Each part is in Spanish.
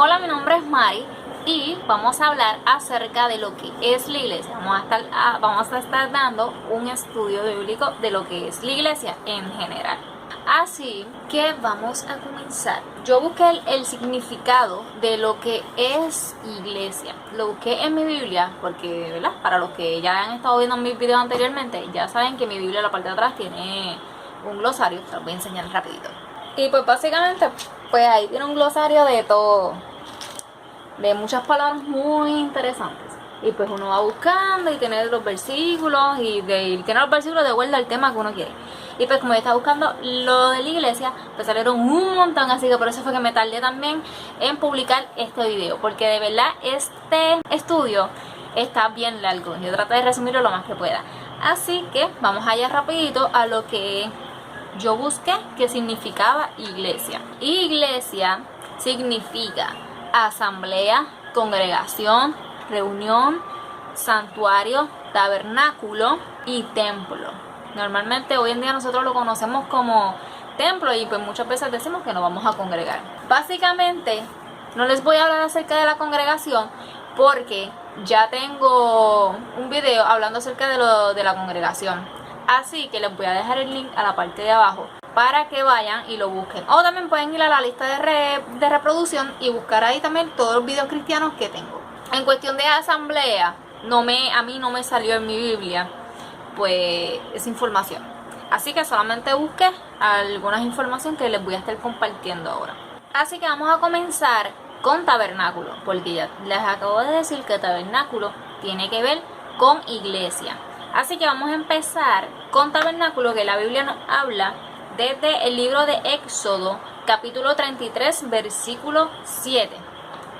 Hola, mi nombre es Mari y vamos a hablar acerca de lo que es la iglesia. Vamos a estar dando un estudio bíblico de lo que es la iglesia en general. Así que vamos a comenzar. Yo busqué el significado de lo que es iglesia. Lo busqué en mi Biblia porque, ¿verdad? Para los que ya han estado viendo mis videos anteriormente, ya saben que mi Biblia en la parte de atrás tiene un glosario. Se los voy a enseñar rapidito. Y pues básicamente, pues ahí tiene un glosario de todo, de muchas palabras muy interesantes. Y pues uno va buscando y tiene los versículos y tiene los versículos de acuerdo al tema que uno quiere. Y pues como yo estaba buscando lo de la iglesia, pues salieron un montón, así que por eso fue que me tardé también en publicar este video, porque de verdad este estudio está bien largo. Yo traté de resumirlo lo más que pueda. Así que vamos allá rapidito a lo que yo busqué que significaba iglesia. Iglesia significa asamblea, congregación, reunión, santuario, tabernáculo y templo. Normalmente hoy en día nosotros lo conocemos como templo y pues muchas veces decimos que nos vamos a congregar. Básicamente no les voy a hablar acerca de la congregación porque ya tengo un video hablando acerca de la congregación. Así que les voy a dejar el link a la parte de abajo para que vayan y lo busquen. O también pueden ir a la lista de reproducción y buscar ahí también todos los videos cristianos que tengo. En cuestión de asamblea, a mí no me salió en mi Biblia pues esa información. Así que solamente busqué algunas informaciones que les voy a estar compartiendo ahora. Así que vamos a comenzar con tabernáculo, porque ya les acabo de decir que tabernáculo tiene que ver con iglesia. Así que vamos a empezar con tabernáculo, que la Biblia nos habla desde el libro de Éxodo, capítulo 33, versículo 7.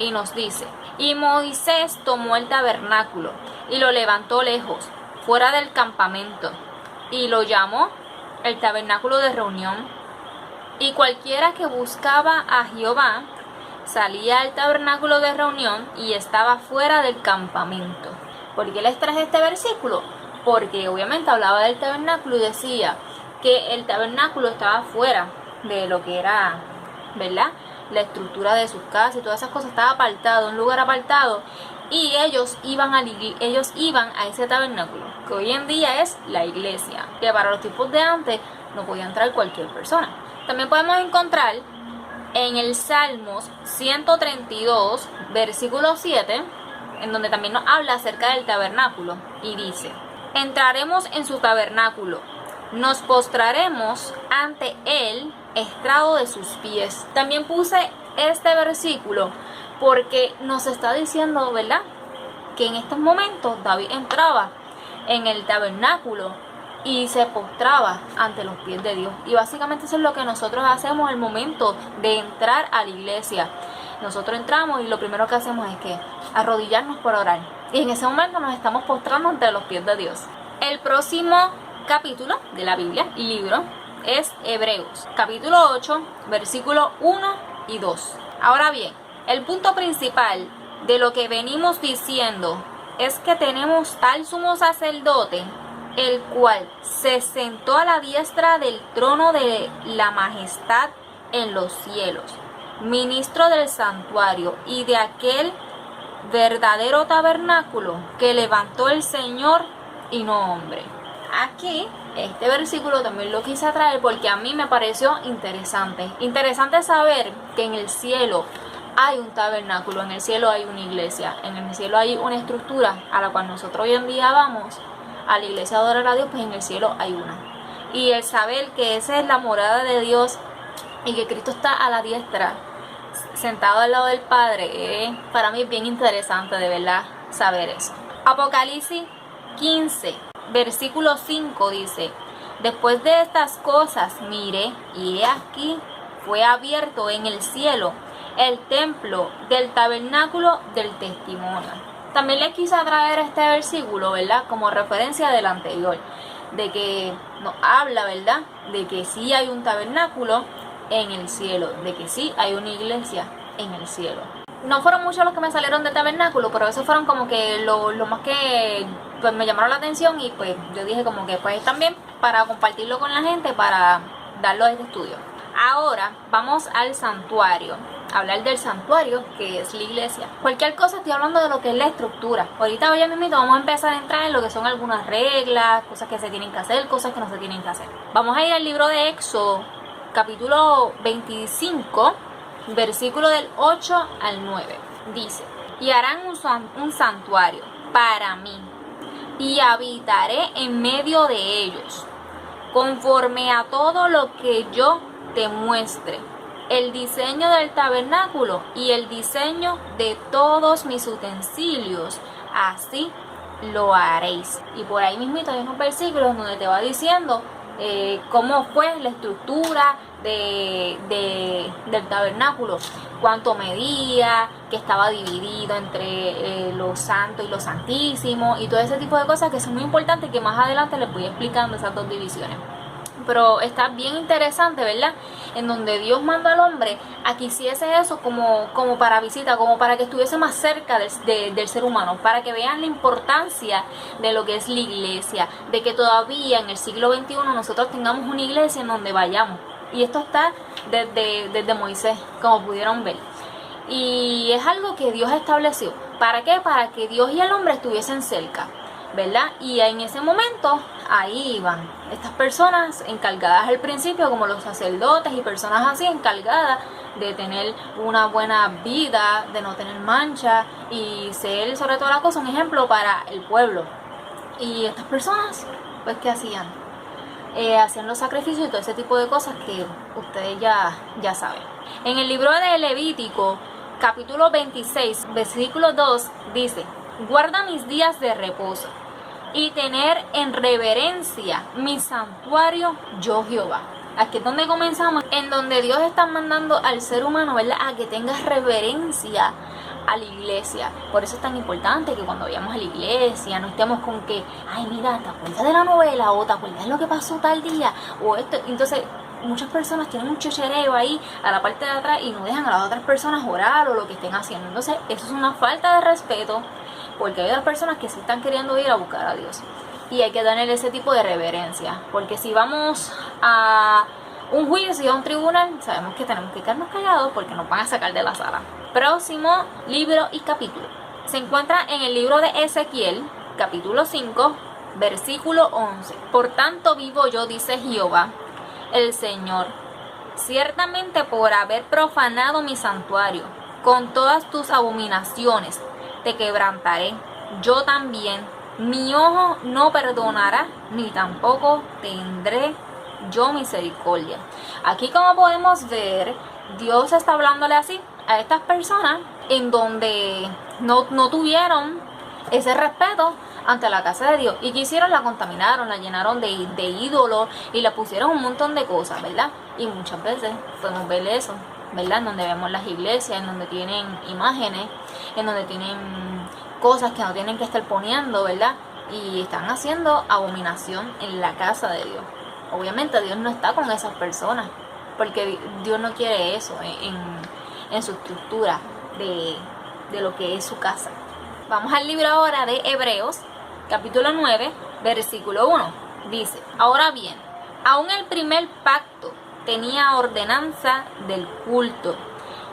Y nos dice: y Moisés tomó el tabernáculo y lo levantó lejos, fuera del campamento, y lo llamó el tabernáculo de reunión. Y cualquiera que buscaba a Jehová salía al tabernáculo de reunión y estaba fuera del campamento. ¿Por qué les traje este versículo? Porque obviamente hablaba del tabernáculo y decía que el tabernáculo estaba fuera de lo que era, ¿verdad?, la estructura de sus casas y todas esas cosas. Estaba apartado, un lugar apartado, y ellos iban a ese tabernáculo, que hoy en día es la iglesia, que para los tiempos de antes no podía entrar cualquier persona. También podemos encontrar en el Salmos 132, versículo 7, en donde también nos habla acerca del tabernáculo, y dice: entraremos en su tabernáculo, nos postraremos ante el estrado de sus pies. También puse este versículo porque nos está diciendo, ¿verdad?, que en estos momentos David entraba en el tabernáculo y se postraba ante los pies de Dios. Y básicamente eso es lo que nosotros hacemos al momento de entrar a la iglesia. Nosotros entramos y lo primero que hacemos es que arrodillarnos por orar. Y en ese momento nos estamos postrando ante los pies de Dios. El próximo capítulo de la Biblia y libro es Hebreos, capítulo 8, versículo 1 y 2. Ahora bien, el punto principal de lo que venimos diciendo es que tenemos tal sumo sacerdote, el cual se sentó a la diestra del trono de la majestad en los cielos, ministro del santuario y de aquel verdadero tabernáculo que levantó el Señor y no hombre. Aquí, este versículo también lo quise traer porque a mí me pareció interesante. Interesante saber que en el cielo hay un tabernáculo, en el cielo hay una iglesia, en el cielo hay una estructura a la cual nosotros hoy en día vamos a la iglesia a adorar a Dios, pues en el cielo hay una. Y el saber que esa es la morada de Dios y que Cristo está a la diestra, sentado al lado del Padre, para mí es bien interesante de verdad saber eso. Apocalipsis 15, versículo 5 dice: después de estas cosas miré, y he aquí fue abierto en el cielo el templo del tabernáculo del testimonio. También les quise traer este versículo, ¿verdad?, como referencia del anterior, de que nos habla, ¿verdad?, de que sí hay un tabernáculo en el cielo, de que sí hay una iglesia en el cielo. No fueron muchos los que me salieron de tabernáculo, pero esos fueron como que lo más que pues me llamaron la atención, y pues yo dije como que pues también para compartirlo con la gente, para darlo a este estudio. Ahora vamos al santuario. hablar del santuario, que es la iglesia. Cualquier cosa estoy hablando de lo que es la estructura. Ahorita ya mismo vamos a empezar a entrar en lo que son algunas reglas, cosas que se tienen que hacer, cosas que no se tienen que hacer. Vamos a ir al libro de Éxodo, capítulo 25, versículo del 8 al 9. Dice: y harán un santuario para mí, y habitaré en medio de ellos, conforme a todo lo que yo te muestre. El diseño del tabernáculo y el diseño de todos mis utensilios, así lo haréis. Y por ahí mismito hay unos versículos donde te va diciendo cómo fue la estructura del tabernáculo, cuánto medía, que estaba dividido entre lo santo y lo santísimo, y todo ese tipo de cosas que son muy importantes, que más adelante les voy explicando esas dos divisiones. Pero está bien interesante, ¿verdad? En donde Dios manda al hombre a que hiciese eso como para visita, como para que estuviese más cerca del ser humano, para que vean la importancia de lo que es la iglesia, de que todavía en el siglo XXI nosotros tengamos una iglesia en donde vayamos. Y esto está desde Moisés, como pudieron ver. Y es algo que Dios estableció. ¿Para qué? Para que Dios y el hombre estuviesen cerca, ¿verdad? Y en ese momento ahí iban estas personas encargadas al principio, como los sacerdotes y personas así encargadas de tener una buena vida, de no tener mancha y ser sobre todas las cosas un ejemplo para el pueblo. Y estas personas, pues, ¿qué hacían? Hacían los sacrificios y todo ese tipo de cosas que ustedes ya saben. En el libro de Levítico, capítulo 26, versículo 2, dice: guarda mis días de reposo y tener en reverencia mi santuario, yo Jehová. Aquí es donde comenzamos, en donde Dios está mandando al ser humano, ¿verdad?, a que tengas reverencia a la iglesia. Por eso es tan importante que cuando vayamos a la iglesia no estemos con que, ay, mira, ¿te acuerdas de la novela? O ¿te acuerdas de lo que pasó tal día? O esto. Entonces muchas personas tienen un chochereo ahí a la parte de atrás y no dejan a las otras personas orar o lo que estén haciendo. Entonces eso es una falta de respeto, porque hay otras personas que sí están queriendo ir a buscar a Dios. Y hay que tener ese tipo de reverencia, porque si vamos a un juicio, a un tribunal, sabemos que tenemos que quedarnos callados porque nos van a sacar de la sala. Próximo libro y capítulo. Se encuentra en el libro de Ezequiel, capítulo 5, versículo 11. Por tanto vivo yo, dice Jehová, el Señor, ciertamente por haber profanado mi santuario, con todas tus abominaciones, te quebrantaré. Yo también, mi ojo no perdonará, ni tampoco tendré yo misericordia. Aquí, como podemos ver, Dios está hablándole así a estas personas en donde no tuvieron ese respeto ante la casa de Dios, y que hicieron, la contaminaron, la llenaron de ídolos y la pusieron un montón de cosas, ¿verdad? Y muchas veces podemos ver eso, ¿verdad? En donde vemos las iglesias, en donde tienen imágenes, en donde tienen cosas que no tienen que estar poniendo, ¿verdad? Y están haciendo abominación en la casa de Dios. Obviamente Dios no está con esas personas, porque Dios no quiere eso en su estructura de lo que es su casa. Vamos al libro ahora de Hebreos, capítulo 9, versículo 1. Dice: ahora bien, aún el primer pacto tenía ordenanza del culto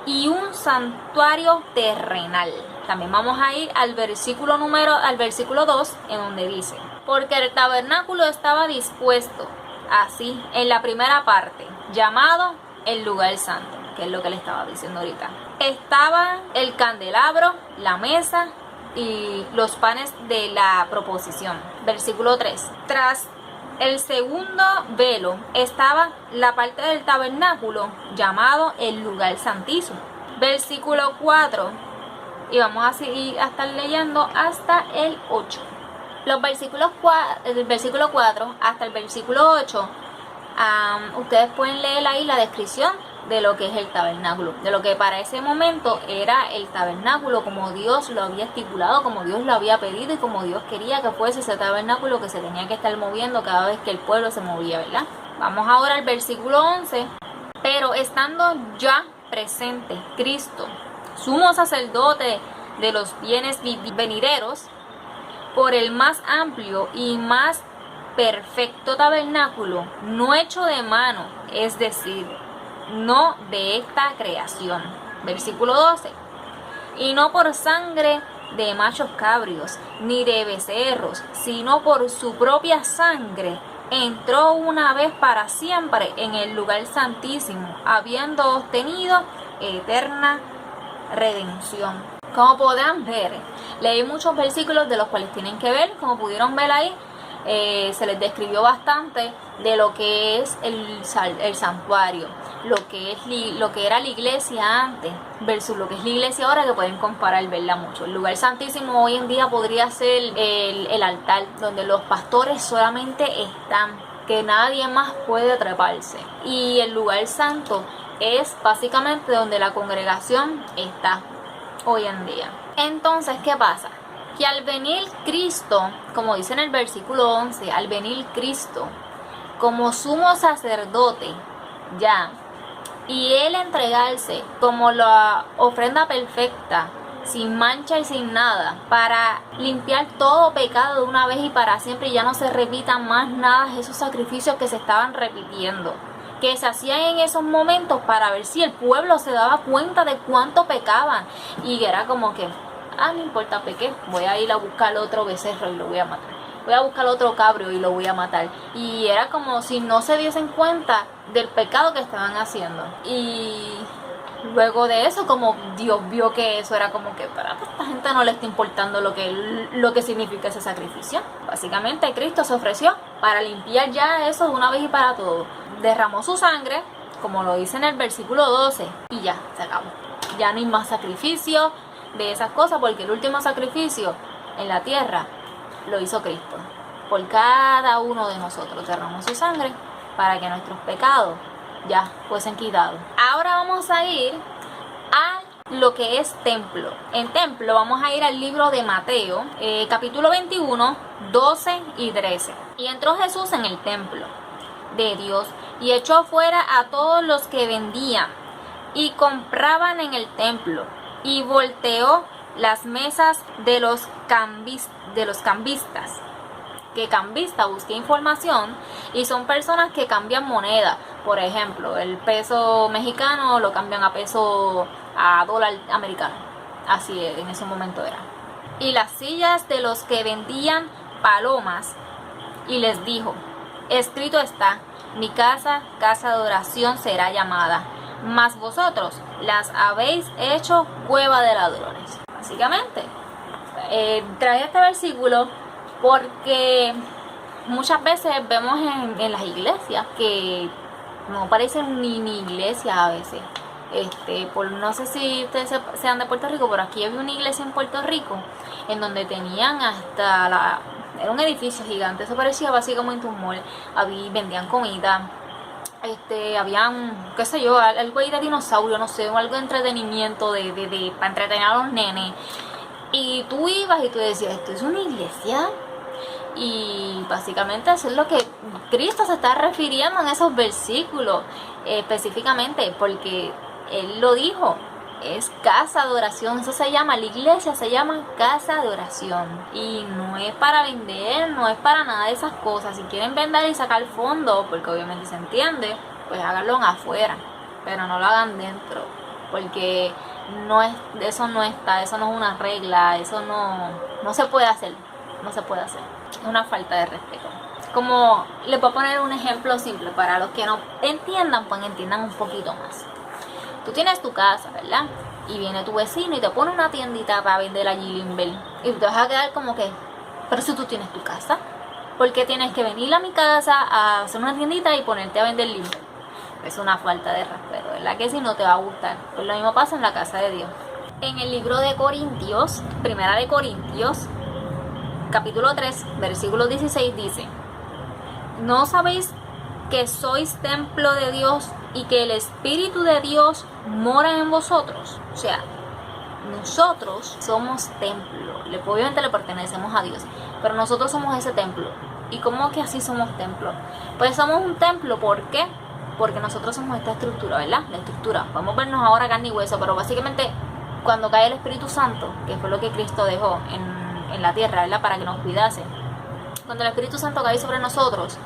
y un santuario terrenal. También vamos a ir al versículo 2, en donde dice: porque el tabernáculo estaba dispuesto así en la primera parte, llamado el lugar santo, que es lo que le estaba diciendo ahorita. Estaba el candelabro, la mesa y los panes de la proposición. Versículo 3. Tras el segundo velo estaba la parte del tabernáculo llamado el lugar santísimo. Versículo 4. Y vamos a seguir a estar leyendo hasta el 8. Los versículos del versículo 4 hasta el versículo 8, ustedes pueden leer ahí la descripción de lo que es el tabernáculo, de lo que para ese momento era el tabernáculo, como Dios lo había estipulado, como Dios lo había pedido y como Dios quería que fuese ese tabernáculo, que se tenía que estar moviendo cada vez que el pueblo se movía, ¿verdad? Vamos ahora al versículo 11. Pero estando ya presente Cristo, sumo sacerdote de los bienes venideros, por el más amplio y más perfecto tabernáculo, no hecho de mano, es decir, no de esta creación, Versículo 12. Y no por sangre de machos cabrios, ni de becerros, sino por su propia sangre, entró una vez para siempre en el lugar santísimo, habiendo obtenido eterna redención. Como podrán ver, leí muchos versículos de los cuales tienen que ver, como pudieron ver ahí, se les describió bastante de lo que es el santuario, lo que era la iglesia antes versus lo que es la iglesia ahora, que pueden comparar, verla mucho. El lugar santísimo hoy en día podría ser el altar, donde los pastores solamente están, que nadie más puede treparse. Y el lugar santo es básicamente donde la congregación está hoy en día. Entonces, ¿qué pasa? Que al venir Cristo, como dice en el versículo 11, al venir Cristo como sumo sacerdote ya, y Él entregarse como la ofrenda perfecta, sin mancha y sin nada, para limpiar todo pecado de una vez y para siempre, y ya no se repitan más nada esos sacrificios que se estaban repitiendo, que se hacían en esos momentos para ver si el pueblo se daba cuenta de cuánto pecaban, y era como que, no importa, pequé, voy a ir a buscar otro becerro y lo voy a matar, voy a buscar otro cabrio y lo voy a matar, y era como si no se diesen cuenta del pecado que estaban haciendo. Y luego de eso, como Dios vio que eso era como que para esta gente no le está importando lo que significa ese sacrificio, básicamente Cristo se ofreció para limpiar ya eso de una vez y para todo. Derramó su sangre, como lo dice en el versículo 12, y ya, se acabó. Ya no hay más sacrificio de esas cosas, porque el último sacrificio en la tierra lo hizo Cristo. Por cada uno de nosotros derramó su sangre para que nuestros pecados ya fuesen quitados. Ahora vamos a ir a lo que es templo. En templo vamos a ir al libro de Mateo, capítulo 21, 12 y 13. Y entró Jesús en el templo de Dios y echó fuera a todos los que vendían y compraban en el templo, y volteó las mesas de los cambistas. Que cambista, busqué información, y son personas que cambian moneda. Por ejemplo, el peso mexicano lo cambian a dólar americano, así en ese momento era. Y las sillas de los que vendían palomas, y les dijo: escrito está, mi casa, casa de oración será llamada, mas vosotros las habéis hecho cueva de ladrones. Básicamente, traje este versículo porque muchas veces vemos en las iglesias que no parecen ni iglesias a veces. No sé si ustedes sean de Puerto Rico, pero aquí había una iglesia en Puerto Rico en donde tenían era un edificio gigante, eso parecía básicamente un mall. Vendían comida, habían, qué sé yo, algo ahí de dinosaurio, no sé, algo de entretenimiento para entretener a los nenes. Y tú ibas y tú decías, ¿esto es una iglesia? Y básicamente eso es lo que Cristo se está refiriendo en esos versículos, específicamente porque Él lo dijo, es casa de oración. Eso se llama, la iglesia se llama casa de oración, y no es para vender, no es para nada de esas cosas. Si quieren vender y sacar fondos, porque obviamente se entiende, pues háganlo afuera, pero no lo hagan dentro, porque eso no es una regla, eso no se puede hacer, no se puede hacer, es una falta de respeto. Como les voy a poner un ejemplo simple para los que no entiendan, pues entiendan un poquito más. Tú tienes tu casa, ¿verdad? Y viene tu vecino y te pone una tiendita para vender allí Limber. Y tú te vas a quedar como que, pero si tú tienes tu casa, ¿por qué tienes que venir a mi casa a hacer una tiendita y ponerte a vender Limber? Es una falta de respeto, ¿verdad? Que si no te va a gustar. Pues lo mismo pasa en la casa de Dios. En el libro de Corintios, Primera de Corintios, capítulo 3, versículo 16 dice: ¿no sabéis que sois templo de Dios y que el Espíritu de Dios mora en vosotros? O sea, nosotros somos templo. Obviamente le pertenecemos a Dios, pero nosotros somos ese templo. ¿Y cómo que así somos templo? Pues somos un templo, ¿por qué? Porque nosotros somos esta estructura, ¿verdad? La estructura. Podemos vernos ahora carne y hueso, pero básicamente cuando cae el Espíritu Santo, que fue lo que Cristo dejó en la tierra, ¿verdad? Para que nos cuidase. Cuando el Espíritu Santo cae sobre nosotros,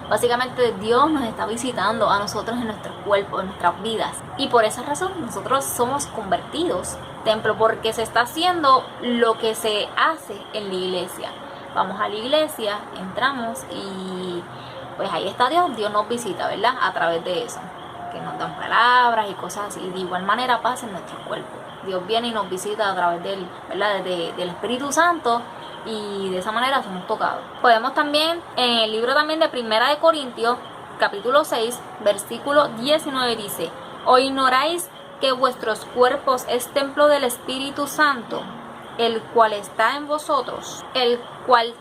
Básicamente Dios nos está visitando a nosotros en nuestros cuerpos, en nuestras vidas. Y por esa razón nosotros somos convertidos templo, porque se está haciendo lo que se hace en la iglesia. Vamos a la iglesia, entramos y pues ahí está Dios. Dios nos visita, ¿verdad? A través de eso, que nos dan palabras y cosas así. De igual manera pasa en nuestro cuerpo. Dios viene y nos visita a través del, ¿verdad? Del Espíritu Santo, y de esa manera somos tocados. Podemos también, en el libro también de Primera de Corintios, capítulo 6, versículo 19 dice: ¿O ignoráis que vuestros cuerpos es templo del Espíritu Santo, el cual está en vosotros, el cual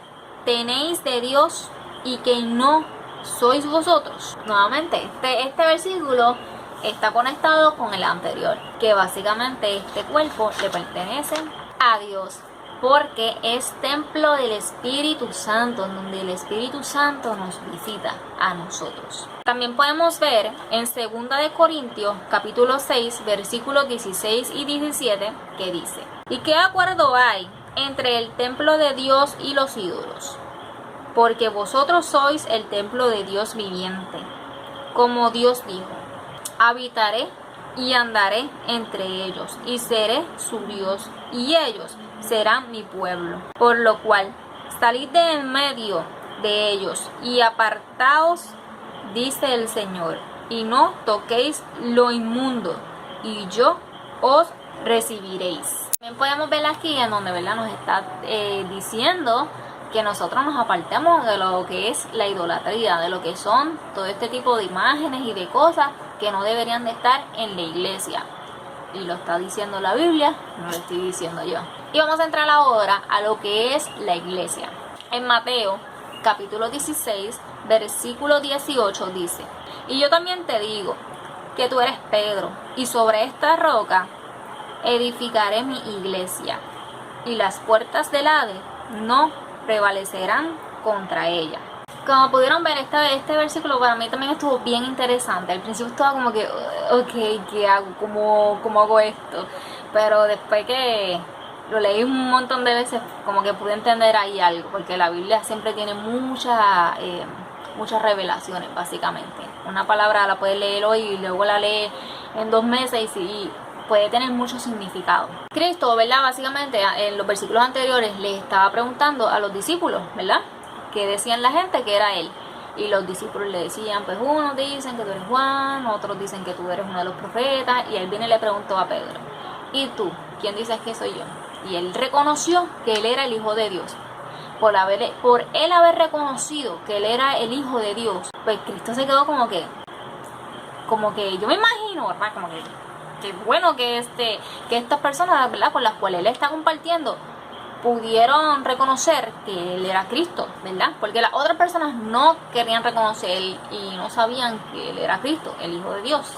tenéis de Dios, y que no sois vosotros? Nuevamente, este versículo está conectado con el anterior, que básicamente este cuerpo le pertenece a Dios, porque es templo del Espíritu Santo, en donde el Espíritu Santo nos visita a nosotros. También podemos ver en 2 de Corintios, capítulo 6, versículos 16 y 17, que dice: ¿Y qué acuerdo hay entre el templo de Dios y los ídolos? Porque vosotros sois el templo de Dios viviente. Como Dios dijo: habitaré y andaré entre ellos, y seré su Dios, y ellos serán mi pueblo. Por lo cual, salid de en medio de ellos, y apartaos, dice el Señor, y no toquéis lo inmundo, y yo os recibiréis. También podemos ver aquí en donde, ¿verdad?, nos está diciendo que nosotros nos apartemos de lo que es la idolatría, de lo que son todo este tipo de imágenes y de cosas que no deberían de estar en la iglesia. Y lo está diciendo la Biblia, no lo estoy diciendo yo. Y vamos a entrar ahora a lo que es la iglesia. En Mateo, capítulo 16, versículo 18 dice: y yo también te digo que tú eres Pedro, y sobre esta roca edificaré mi iglesia, y las puertas del Hades no prevalecerán contra ella. Como pudieron ver, este versículo para mí también estuvo bien interesante. Al principio estaba como que, ok, ¿qué hago? ¿Cómo hago esto? Pero después que lo leí un montón de veces, como que pude entender ahí algo, porque la Biblia siempre tiene muchas revelaciones, básicamente. Una palabra la puedes leer hoy y luego la lees en 2 meses y sí, puede tener mucho significado. Cristo, ¿verdad?, básicamente en los versículos anteriores les estaba preguntando a los discípulos, ¿verdad?, que decían la gente que era él. Y los discípulos le decían, pues unos dicen que tú eres Juan, otros dicen que tú eres uno de los profetas. Y él viene y le preguntó a Pedro: ¿y tú? ¿Quién dices que soy yo? Y él reconoció que él era el Hijo de Dios. Por él haber reconocido que él era el Hijo de Dios, pues Cristo se quedó como que yo me imagino, ¿verdad?, como que bueno que estas personas, ¿verdad?, con las cuales él está compartiendo, pudieron reconocer que él era Cristo, ¿verdad? Porque las otras personas no querían reconocer y no sabían que él era Cristo, el Hijo de Dios.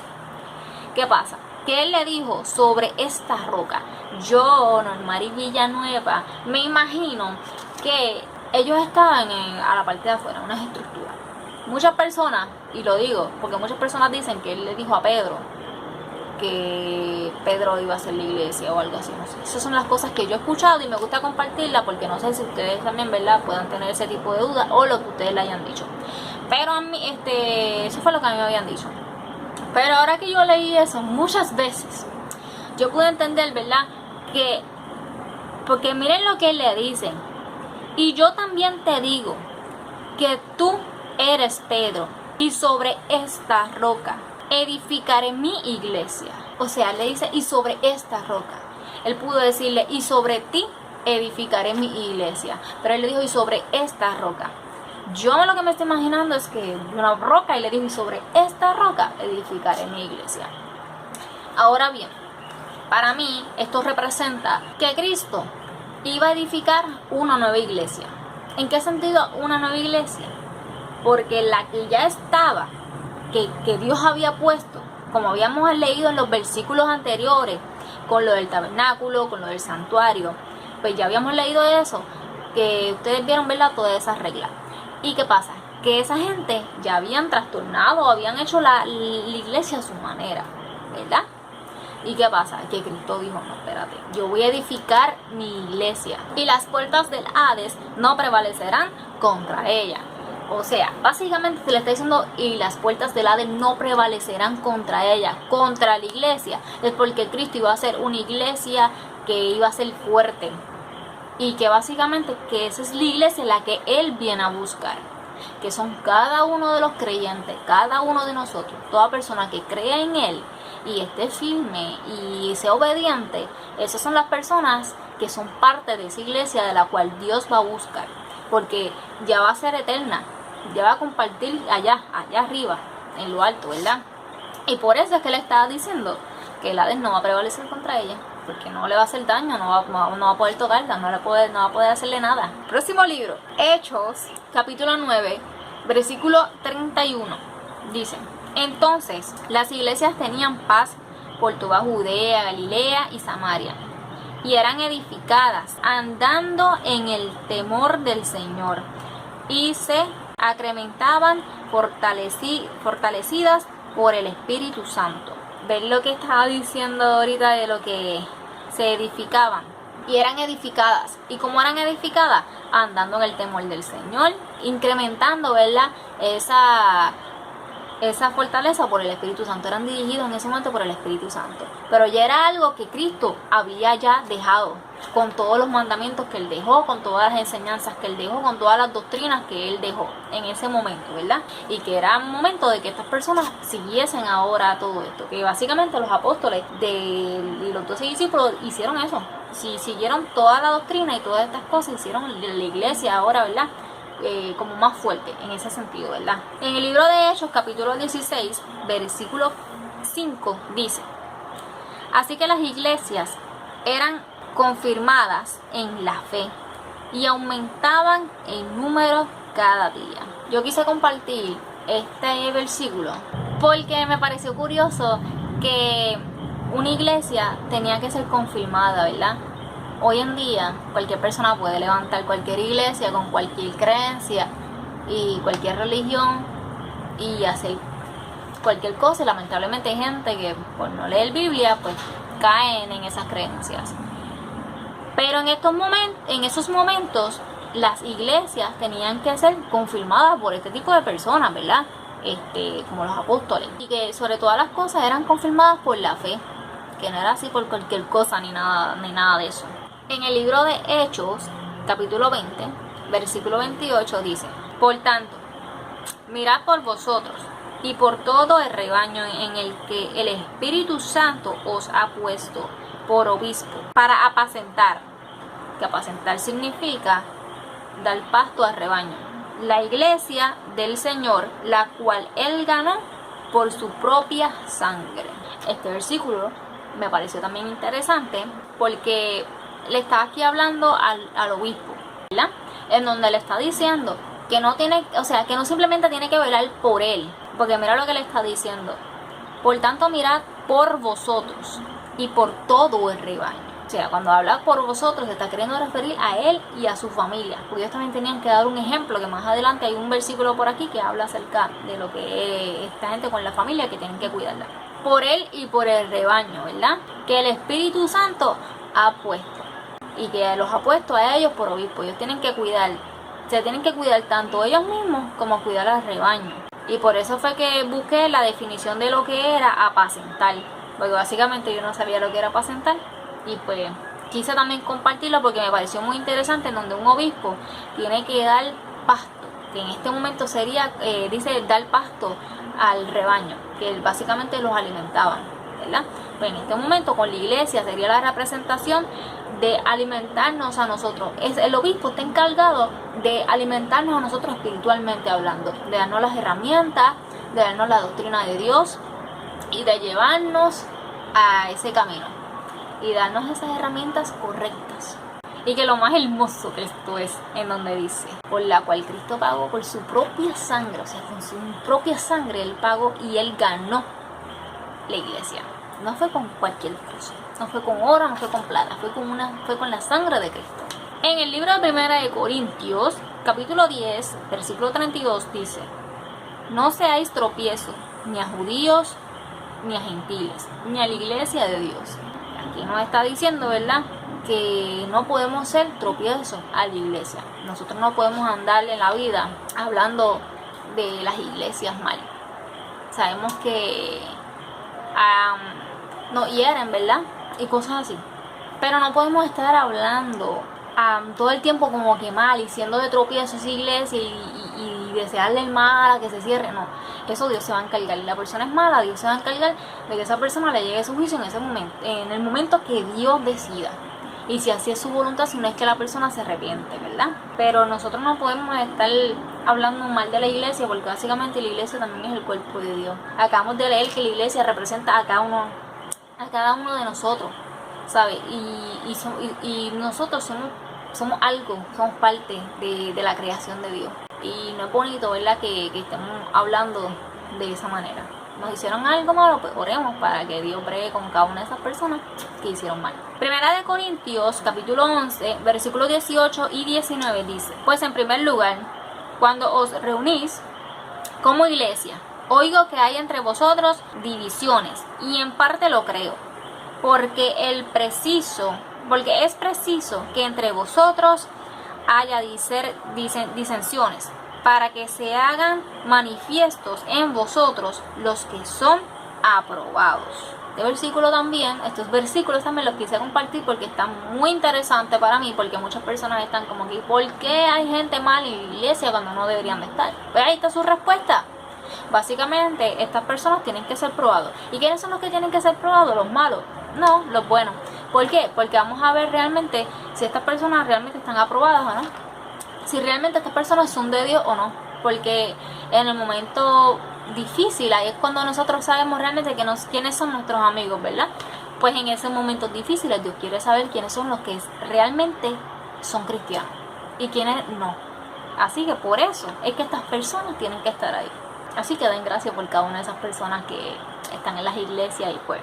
¿Qué pasa? Que él le dijo: sobre esta roca. Yo, Normari Villanueva, me imagino que ellos estaban a la parte de afuera, unas estructuras. Muchas personas, y lo digo porque muchas personas dicen que él le dijo a Pedro que Pedro iba a hacer la iglesia o algo así, no sé. Esas son las cosas que yo he escuchado y me gusta compartirlas, porque no sé si ustedes también, ¿verdad?, puedan tener ese tipo de dudas o lo que ustedes le hayan dicho. Pero a mí, eso fue lo que a mí me habían dicho. Pero ahora que yo leí eso muchas veces, yo pude entender, ¿verdad?, porque miren lo que le dicen: y yo también te digo que tú eres Pedro, y sobre esta roca edificaré mi iglesia. O sea, le dice: y sobre esta roca. Él pudo decirle: y sobre ti edificaré mi iglesia, pero él le dijo: y sobre esta roca. Yo lo que me estoy imaginando es que una roca, y le dijo: y sobre esta roca edificaré mi iglesia. Ahora bien, para mí esto representa que Cristo iba a edificar una nueva iglesia. ¿En qué sentido una nueva iglesia? Porque la que ya estaba, que Dios había puesto, como habíamos leído en los versículos anteriores, con lo del tabernáculo, con lo del santuario, pues ya habíamos leído eso, que ustedes vieron, ¿verdad?, todas esas reglas. ¿Y qué pasa? Que esa gente ya habían trastornado, habían hecho la iglesia a su manera, ¿verdad? ¿Y qué pasa? Que Cristo dijo: no, espérate, yo voy a edificar mi iglesia, y las puertas del Hades no prevalecerán contra ella. O sea, básicamente se le está diciendo, y las puertas del Hades no prevalecerán contra ella, contra la iglesia. Es porque Cristo iba a ser una iglesia que iba a ser fuerte. Y que básicamente que esa es la iglesia la que Él viene a buscar. Que son cada uno de los creyentes, cada uno de nosotros, toda persona que crea en Él y esté firme y sea obediente. Esas son las personas que son parte de esa iglesia de la cual Dios va a buscar. Porque ya va a ser eterna, ya va a compartir allá arriba, en lo alto, ¿verdad? Y por eso es que le estaba diciendo que el Hades no va a prevalecer contra ella, porque no le va a hacer daño, no va a poder tocarla, no va a poder hacerle nada. Próximo libro, Hechos, capítulo 9, versículo 31, dice: entonces las iglesias tenían paz por toda Judea, Galilea y Samaria, y eran edificadas, andando en el temor del Señor, y se acrementaban fortalecidas por el Espíritu Santo. ¿Ven lo que estaba diciendo ahorita de lo que se edificaban? Y eran edificadas. ¿Y cómo eran edificadas? Andando en el temor del Señor, incrementando, ¿verdad?, esa fortaleza por el Espíritu Santo. Eran dirigidos en ese momento por el Espíritu Santo. Pero ya era algo que Cristo había ya dejado, con todos los mandamientos que Él dejó, con todas las enseñanzas que Él dejó, con todas las doctrinas que Él dejó en ese momento, ¿verdad? Y que era un momento de que estas personas siguiesen ahora todo esto. Que básicamente los apóstoles y los 12 discípulos hicieron eso. Si siguieron toda la doctrina y todas estas cosas, hicieron la iglesia ahora, ¿verdad?, como más fuerte en ese sentido, ¿verdad? En el libro de Hechos, capítulo 16, versículo 5, dice: así que las iglesias eran confirmadas en la fe y aumentaban en número cada día. Yo quise compartir este versículo porque me pareció curioso que una iglesia tenía que ser confirmada, ¿verdad? Hoy en día cualquier persona puede levantar cualquier iglesia con cualquier creencia y cualquier religión y hacer cualquier cosa, y lamentablemente hay gente que por no leer Biblia pues caen en esas creencias. Pero en esos momentos las iglesias tenían que ser confirmadas por este tipo de personas, ¿verdad? Como los apóstoles, y que sobre todas las cosas eran confirmadas por la fe, que no era así por cualquier cosa ni nada de eso. En el libro de Hechos, capítulo 20, versículo 28 dice: por tanto, mirad por vosotros y por todo el rebaño en el que el Espíritu Santo os ha puesto por obispo, para apacentar, que apacentar significa dar pasto al rebaño, la iglesia del Señor, la cual Él ganó por su propia sangre. Este versículo me pareció también interesante porque le está aquí hablando al obispo, ¿verdad? En donde le está diciendo que no tiene, o sea, que no simplemente tiene que velar por él, porque mira lo que le está diciendo: por tanto, mirad por vosotros y por todo el rebaño. O sea, cuando habla por vosotros se está queriendo referir a él y a su familia, porque ellos también tenían que dar un ejemplo, que más adelante hay un versículo por aquí que habla acerca de lo que es esta gente con la familia, que tienen que cuidarla. Por él y por el rebaño, ¿verdad?, que el Espíritu Santo ha puesto, y que los ha puesto a ellos por obispo. Ellos tienen que cuidar, se tienen que cuidar tanto ellos mismos como cuidar al rebaño. Y por eso fue que busqué la definición de lo que era apacentar, porque básicamente yo no sabía lo que era apacentar, y pues quise también compartirlo porque me pareció muy interesante, en donde un obispo tiene que dar pasto, que en este momento sería, dice, dar pasto al rebaño, que básicamente los alimentaban, ¿verdad? Pues en este momento con la iglesia sería la representación de alimentarnos a nosotros. El obispo está encargado de alimentarnos a nosotros espiritualmente hablando, de darnos las herramientas, de darnos la doctrina de Dios y de llevarnos a ese camino y darnos esas herramientas correctas. Y que lo más hermoso que esto es, en donde dice: por la cual Cristo pagó por su propia sangre, o sea, con su propia sangre Él pagó y Él ganó la iglesia. No fue con cualquier cosa, no fue con oro, no fue con plata, fue con la sangre de Cristo. En el libro de 1 de Corintios, capítulo 10, versículo 32 dice: no seáis tropiezo ni a judíos, ni a gentiles, ni a la iglesia de Dios. Aquí nos está diciendo, ¿verdad?, que no podemos ser tropiezos a la iglesia. Nosotros no podemos andar en la vida hablando de las iglesias mal. Sabemos que nos hieren, ¿verdad? Y cosas así. Pero no podemos estar hablando todo el tiempo como que mal y siendo de tropiezo esa iglesia y desearle el mal a que se cierre. No, eso Dios se va a encargar. La persona es mala, Dios se va a encargar de que esa persona le llegue su juicio en ese momento, en el momento que Dios decida. Y si así es su voluntad, si no es que la persona se arrepiente, ¿verdad? Pero nosotros no podemos estar hablando mal de la iglesia, porque básicamente la iglesia también es el cuerpo de Dios. Acabamos de leer que la iglesia representa a cada uno de nosotros, ¿sabes? Y nosotros somos algo, somos parte de la creación de Dios. Y no es bonito, ¿verdad?, que estemos hablando de esa manera. Nos hicieron algo malo, pues oremos para que Dios bregue con cada una de esas personas que hicieron mal. Primera de Corintios, capítulo 11, versículos 18 y 19 dice: pues en primer lugar, cuando os reunís como iglesia, oigo que hay entre vosotros divisiones, y en parte lo creo, porque es preciso que entre vosotros haya disensiones, para que se hagan manifiestos en vosotros los que son aprobados. Estos versículos también los quise compartir porque están muy interesantes para mí, porque muchas personas están como que ¿por qué hay gente mala en la iglesia cuando no deberían de estar? Pues ahí está su respuesta. Básicamente estas personas tienen que ser probados. ¿Y quiénes son los que tienen que ser probados? ¿Los malos? No, los buenos. ¿Por qué? Porque vamos a ver realmente si estas personas realmente están aprobadas o no, si realmente estas personas son de Dios o no. Porque en el momento difícil, ahí es cuando nosotros sabemos realmente quiénes son nuestros amigos, ¿verdad? Pues en esos momentos difíciles Dios quiere saber quiénes son los que realmente son cristianos y quiénes no. Así que por eso es que estas personas tienen que estar ahí. Así que den gracias por cada una de esas personas que están en las iglesias y pues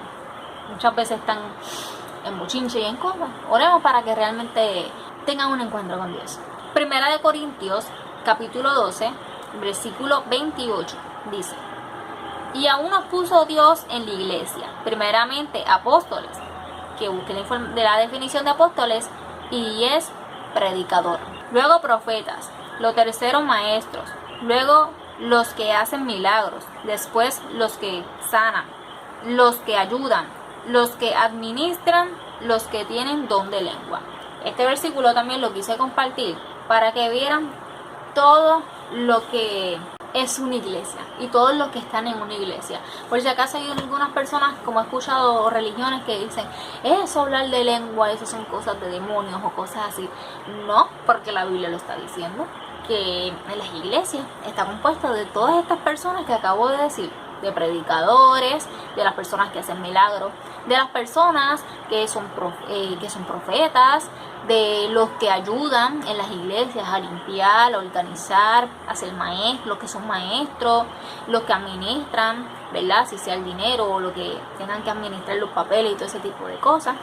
muchas veces están en bochinche y en cosas. Oremos para que realmente tengan un encuentro con Dios. Primera de Corintios, capítulo 12, versículo 28, dice: y aún nos puso Dios en la iglesia, primeramente apóstoles, que busquen de la definición de apóstoles, y es predicador. Luego profetas, lo tercero maestros, luego los que hacen milagros, después los que sanan, los que ayudan, los que administran, los que tienen don de lengua. Este versículo también lo quise compartir para que vieran todo lo que es una iglesia y todos los que están en una iglesia. Por si acaso hay algunas personas, como he escuchado, religiones que dicen eso, hablar de lengua, eso son cosas de demonios o cosas así. No, porque la Biblia lo está diciendo, que en las iglesias está compuesta de todas estas personas que acabo de decir, de predicadores, de las personas que hacen milagros, de las personas que son profetas, de los que ayudan en las iglesias a limpiar, a organizar, a ser maestros, los que son maestros, los que administran, ¿verdad? Si sea el dinero o lo que tengan que administrar los papeles y todo ese tipo de cosas.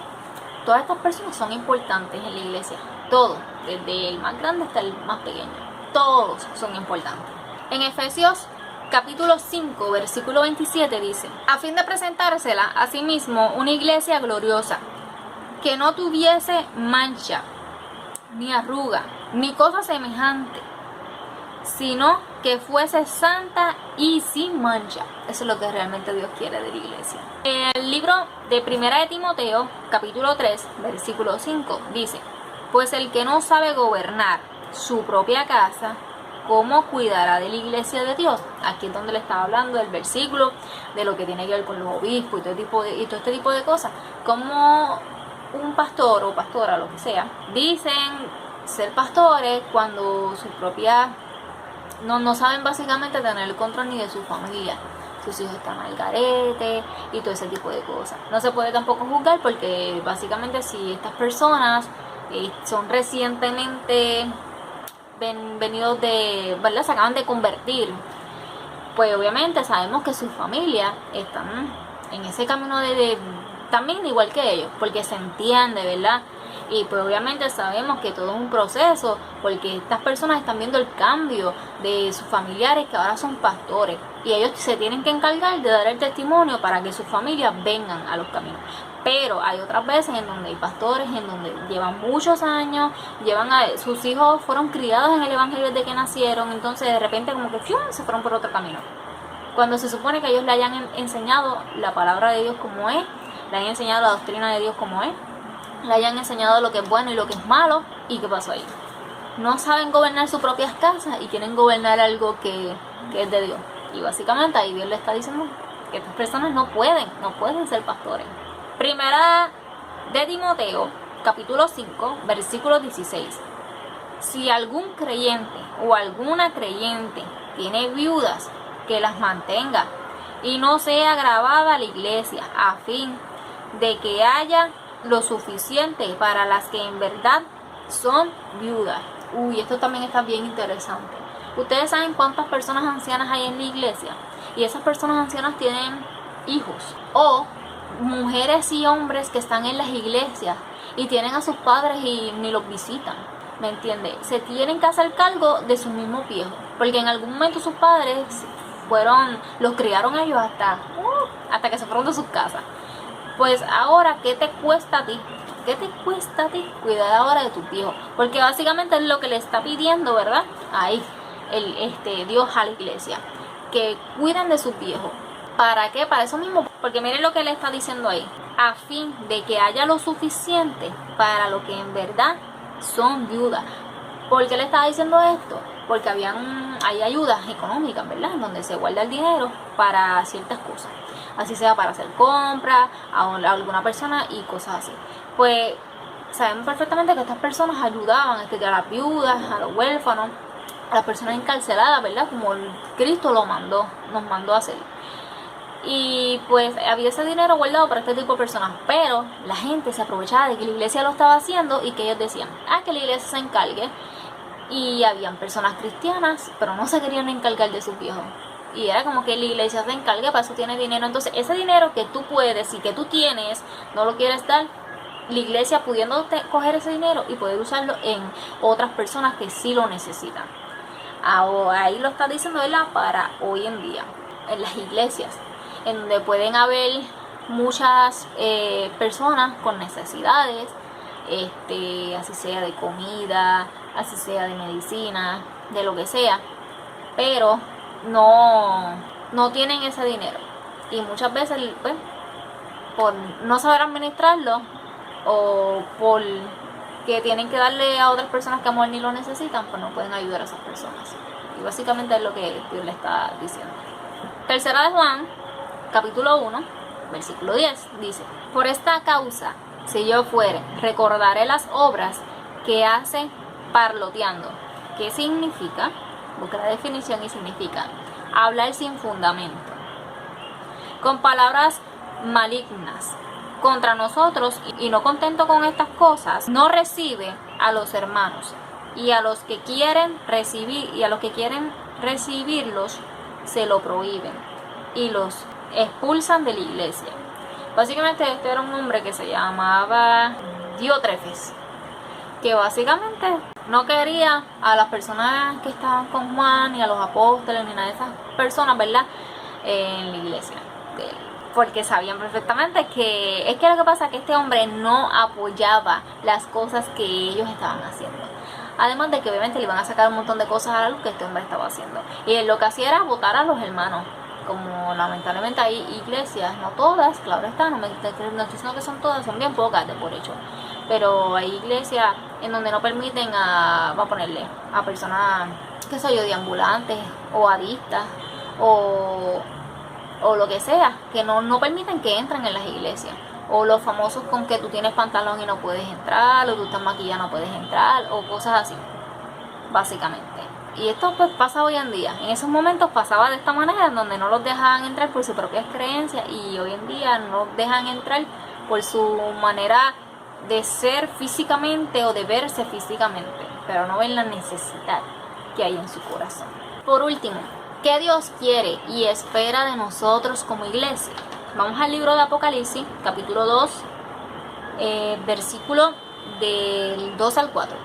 Todas estas personas son importantes en la iglesia, todos, desde el más grande hasta el más pequeño, todos son importantes. En Efesios capítulo 5, versículo 27 dice: a fin de presentársela a sí mismo una iglesia gloriosa, que no tuviese mancha, ni arruga, ni cosa semejante, sino que fuese santa y sin mancha. Eso es lo que realmente Dios quiere de la iglesia. En el libro de Primera de Timoteo, capítulo 3, versículo 5, dice: pues el que no sabe gobernar su propia casa, ¿cómo cuidará de la iglesia de Dios? Aquí es donde le estaba hablando del versículo, de lo que tiene que ver con los obispos y todo este tipo de cosas. Como un pastor o pastora, lo que sea, dicen ser pastores cuando su propia no saben básicamente tener el control ni de su familia. Sus hijos están al garete y todo ese tipo de cosas. No se puede tampoco juzgar, porque básicamente si estas personas son recientemente venidos de, ¿verdad?, se acaban de convertir, pues obviamente sabemos que sus familias están en ese camino de también igual que ellos, porque se entiende, ¿verdad?, Y pues obviamente sabemos que todo es un proceso, porque estas personas están viendo el cambio de sus familiares que ahora son pastores, y ellos se tienen que encargar de dar el testimonio para que sus familias vengan a los caminos. Pero hay otras veces en donde hay pastores en donde llevan muchos años, sus hijos fueron criados en el evangelio desde que nacieron, entonces de repente como que ¡fium!, se fueron por otro camino, cuando se supone que ellos le hayan enseñado la palabra de Dios como es, le hayan enseñado la doctrina de Dios como es, le hayan enseñado lo que es bueno y lo que es malo. ¿Y qué pasó ahí? No saben gobernar sus propias casas y quieren gobernar algo que es de Dios. Y básicamente ahí Dios le está diciendo que estas personas no pueden ser pastores. Primera de Timoteo, capítulo 5, versículo 16. Si algún creyente o alguna creyente tiene viudas, que las mantenga y no sea agravada a la iglesia, a fin de que haya lo suficiente para las que en verdad son viudas. Esto también está bien interesante. Ustedes saben cuántas personas ancianas hay en la iglesia, y esas personas ancianas tienen hijos, o mujeres y hombres que están en las iglesias y tienen a sus padres y ni los visitan, ¿me entiendes? Se tienen que hacer cargo de sus mismos viejos, porque en algún momento sus padres los criaron ellos hasta que se fueron de sus casas. Pues ahora, ¿qué te cuesta a ti? ¿Qué te cuesta a ti cuidar ahora de tus viejos? Porque básicamente es lo que le está pidiendo, ¿verdad? Ahí, Dios a la iglesia, que cuiden de sus viejos. ¿Para qué? Para eso mismo. Porque miren lo que le está diciendo ahí. A fin de que haya lo suficiente para lo que en verdad son viudas. ¿Por qué le estaba diciendo esto? Porque hay ayudas económicas, ¿verdad? En donde se guarda el dinero para ciertas cosas. Así sea para hacer compras a alguna persona y cosas así. Pues sabemos perfectamente que estas personas ayudaban a las viudas, a los huérfanos, a las personas encarceladas, ¿verdad? Como Cristo nos mandó a hacer. Y pues había ese dinero guardado para este tipo de personas, pero la gente se aprovechaba de que la iglesia lo estaba haciendo y que ellos decían, que la iglesia se encargue. Y habían personas cristianas, pero no se querían encargar de sus viejos. Y era como que la iglesia se encargue, para eso tiene dinero. Entonces ese dinero que tú puedes y que tú tienes, no lo quieres dar, la iglesia pudiendo coger ese dinero y poder usarlo en otras personas que sí lo necesitan. Ahí lo está diciendo, ¿verdad? Para hoy en día, en las iglesias, en donde pueden haber muchas personas con necesidades, así sea de comida, así sea de medicina, de lo que sea, pero no tienen ese dinero, y muchas veces pues por no saber administrarlo o por que tienen que darle a otras personas que a lo mejor ni lo necesitan, pues no pueden ayudar a esas personas. Y básicamente es lo que Dios le está diciendo. Tercera de Juan, capítulo 1, versículo 10, dice: por esta causa, si yo fuere, recordaré las obras que hace parloteando. ¿Qué significa? Busca la definición y significa hablar sin fundamento, con palabras malignas contra nosotros, y no contento con estas cosas, no recibe a los hermanos, y a los que quieren recibirlos se lo prohíben y los expulsan de la iglesia. Básicamente este era un hombre que se llamaba Diótrefes, que básicamente no quería a las personas que estaban con Juan, ni a los apóstoles, ni nada de esas personas, ¿verdad?, en la iglesia de él, porque sabían perfectamente que lo que pasa es que este hombre no apoyaba las cosas que ellos estaban haciendo. Además de que obviamente le iban a sacar un montón de cosas a la luz que este hombre estaba haciendo. Y él lo que hacía era votar a los hermanos. Como lamentablemente hay iglesias, no todas, claro está, no estoy diciendo que son todas, son bien pocas de por hecho. Pero hay iglesias en donde no permiten a personas, qué sé yo, deambulantes o adictas o lo que sea, que no permiten que entren en las iglesias. O los famosos con que tú tienes pantalón y no puedes entrar, o tú estás maquillada y no puedes entrar, o cosas así, básicamente. Y esto pues pasa hoy en día. En esos momentos pasaba de esta manera, en donde no los dejaban entrar por sus propias creencias, y hoy en día no los dejan entrar por su manera de ser físicamente o de verse físicamente, pero no ven la necesidad que hay en su corazón. Por último, ¿qué Dios quiere y espera de nosotros como iglesia? Vamos al libro de Apocalipsis, capítulo 2, versículo del 2 al 4.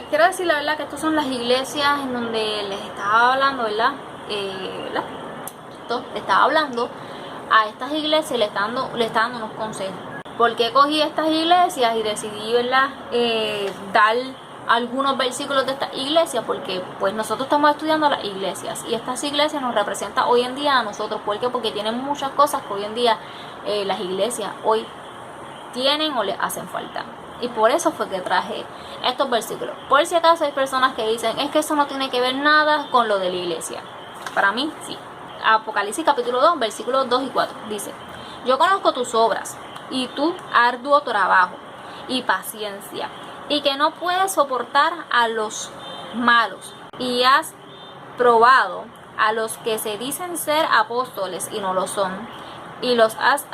Quiero decir la verdad que estas son las iglesias en donde les estaba hablando, ¿verdad? Le estaba hablando a estas iglesias y le está dando unos consejos. ¿Por qué cogí estas iglesias y decidí, ¿verdad? Dar algunos versículos de estas iglesias? Porque pues nosotros estamos estudiando las iglesias y estas iglesias nos representan hoy en día a nosotros. ¿Por qué? Porque tienen muchas cosas que hoy en día las iglesias hoy tienen o les hacen falta. Y por eso fue que traje estos versículos. Por si acaso hay personas que dicen, es que eso no tiene que ver nada con lo de la iglesia. Para mí, sí. Apocalipsis capítulo 2, versículos 2 y 4. Dice, yo conozco tus obras y tu arduo trabajo y paciencia, y que no puedes soportar a los malos, y has probado a los que se dicen ser apóstoles y no lo son, y los has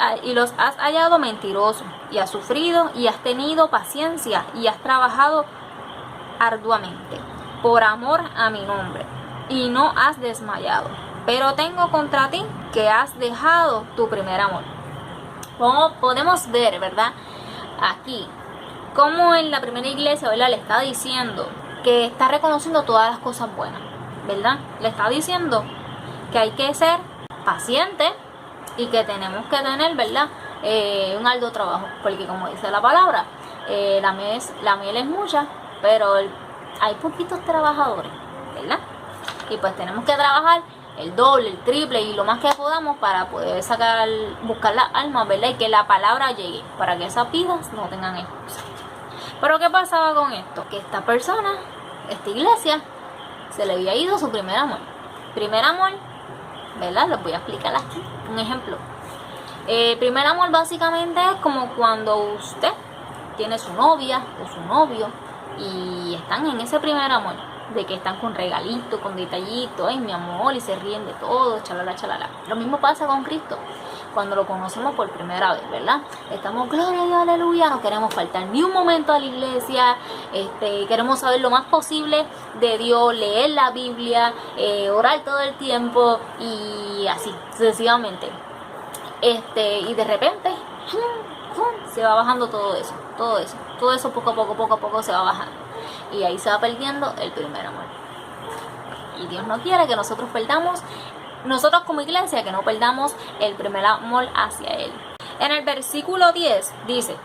hallado mentirosos, y has sufrido y has tenido paciencia y has trabajado arduamente por amor a mi nombre, y no has desmayado. Pero tengo contra ti que has dejado tu primer amor. Como podemos ver, ¿verdad? Aquí, como en la primera iglesia, ¿verdad? Le está diciendo que está reconociendo todas las cosas buenas, ¿verdad? Le está diciendo que hay que ser paciente y que tenemos que tener, ¿verdad? Un arduo trabajo, porque como dice la palabra, la miel es mucha, pero hay poquitos trabajadores, ¿verdad? Y pues tenemos que trabajar el doble, el triple y lo más que podamos para poder buscar las almas, ¿verdad? Y que la palabra llegue, para que esas vidas no tengan excusa. Pero ¿qué pasaba con esto? Que esta persona, esta iglesia, se le había ido su primer amor. Primer amor, ¿verdad? Les voy a explicar aquí un ejemplo. Primer amor básicamente es como cuando usted tiene su novia o su novio y están en ese primer amor, de que están con regalitos, con detallitos, ay mi amor, y se ríen de todo, chalala, chalala. Lo mismo pasa con Cristo, cuando lo conocemos por primera vez, ¿verdad? Estamos, gloria a Dios, aleluya, no queremos faltar ni un momento a la iglesia, queremos saber lo más posible de Dios, leer la Biblia, orar todo el tiempo y así, sucesivamente. Y de repente, se va bajando todo eso poco a poco se va bajando. Y ahí se va perdiendo el primer amor. Y Dios no quiere que nosotros perdamos, nosotros como iglesia, que no perdamos el primer amor hacia Él. En el versículo 10 dice,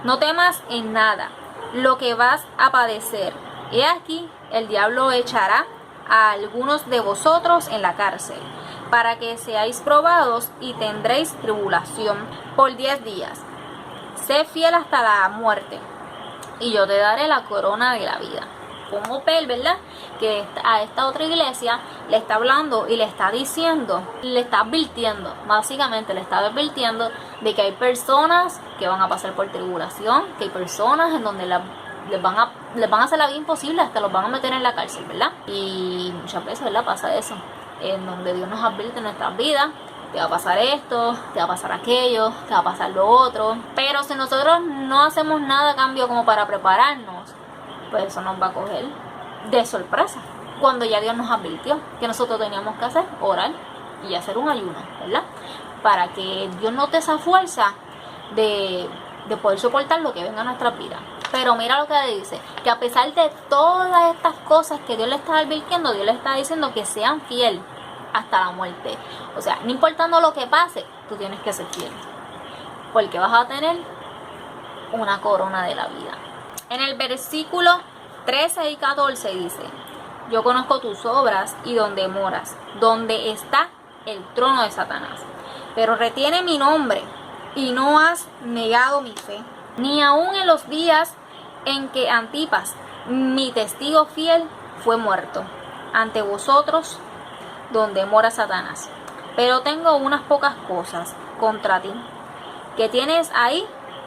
no temas en nada lo que vas a padecer. He aquí, el diablo echará a algunos de vosotros en la cárcel, para que seáis probados y tendréis tribulación por 10 días. Sé fiel hasta la muerte, y yo te daré la corona de la vida. Como ver, ¿verdad? Que a esta otra iglesia le está hablando y le está diciendo, le está advirtiendo, básicamente le está advirtiendo de que hay personas que van a pasar por tribulación, que hay personas en donde les van a hacer la vida imposible, hasta los van a meter en la cárcel, ¿verdad? Y muchas veces, ¿verdad? Pasa eso, en donde Dios nos advierte en nuestras vidas. Te va a pasar esto, te va a pasar aquello, te va a pasar lo otro. Pero si nosotros no hacemos nada a cambio como para prepararnos, pues eso nos va a coger de sorpresa. Cuando ya Dios nos advirtió que nosotros teníamos que hacer, orar y hacer un ayuno, ¿verdad? Para que Dios nos dé esa fuerza de poder soportar lo que venga a nuestras vidas. Pero mira lo que dice, que a pesar de todas estas cosas que Dios le está advirtiendo, Dios le está diciendo que sean fieles hasta la muerte. O sea, no importando lo que pase, tú tienes que ser fiel, porque vas a tener una corona de la vida. En el versículo 13 y 14 dice, yo conozco tus obras y donde moras, donde está el trono de Satanás, pero retiene mi nombre y no has negado mi fe, ni aun en los días en que Antipas, mi testigo fiel, fue muerto ante vosotros, donde mora Satanás. Pero tengo unas pocas cosas contra ti, que tienes ahí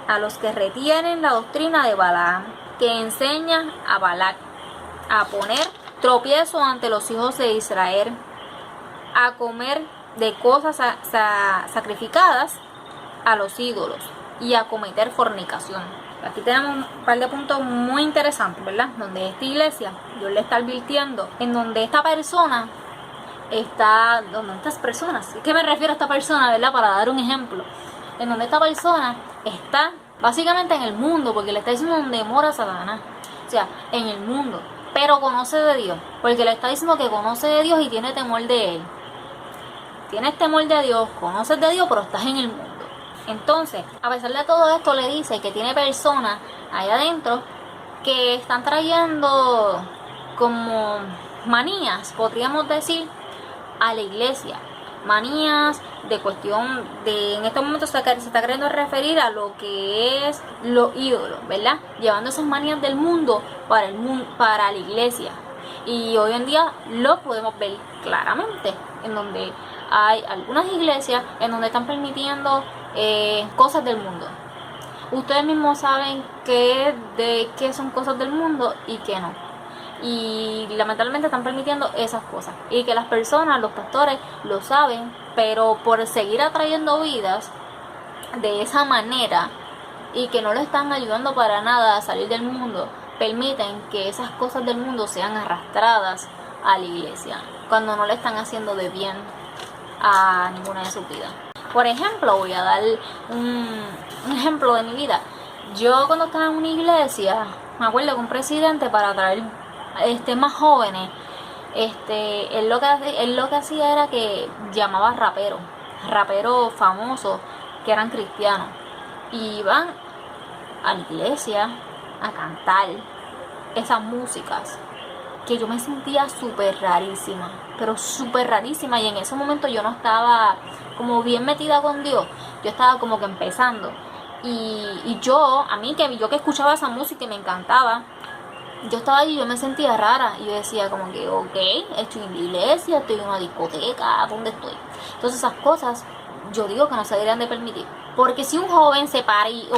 a los que retienen la doctrina de Balaam, que enseña a Balac a poner tropiezo ante los hijos de Israel, a comer de cosas sacrificadas a los ídolos y a cometer fornicación. Aquí tenemos un par de puntos muy interesantes, ¿verdad? Donde esta iglesia, Dios le está advirtiendo, en donde esta persona donde estas personas, ¿qué me refiero a esta persona, verdad? Para dar un ejemplo, en donde esta persona está Básicamente en el mundo, porque le está diciendo donde mora Satanás. O sea, en el mundo. Pero conoce de Dios, porque le está diciendo que conoce de Dios y tiene temor de Él. Tienes temor de Dios, conoces de Dios, pero estás en el mundo. Entonces, a pesar de todo esto, le dice que tiene personas ahí adentro que están trayendo como manías, podríamos decir, a la iglesia. Manías de cuestión de, en estos momentos se está queriendo referir a lo que es los ídolos, ¿verdad? Llevando esas manías del mundo para la iglesia. Y hoy en día lo podemos ver claramente, en donde hay algunas iglesias en donde están permitiendo cosas del mundo. Ustedes mismos saben qué son cosas del mundo y qué no. Y lamentablemente están permitiendo esas cosas. Y que las personas, los pastores, lo saben, pero por seguir atrayendo vidas de esa manera y que no le están ayudando para nada a salir del mundo, permiten que esas cosas del mundo sean arrastradas a la iglesia, cuando no le están haciendo de bien a ninguna de sus vidas. Por ejemplo, voy a dar un ejemplo de mi vida. Yo cuando estaba en una iglesia, me acuerdo que un presidente, para atraer más jóvenes, él lo que hacía era que llamaba raperos famosos que eran cristianos, y iban a la iglesia a cantar esas músicas que yo me sentía súper rarísima, pero súper rarísima. Y en ese momento yo no estaba como bien metida con Dios, yo estaba como que empezando. Y yo que escuchaba esa música y me encantaba, yo estaba ahí y yo me sentía rara. Y yo decía como que, ok, estoy en la iglesia, estoy en una discoteca, ¿dónde estoy? Entonces esas cosas yo digo que no se deberían de permitir. Porque si un joven se para y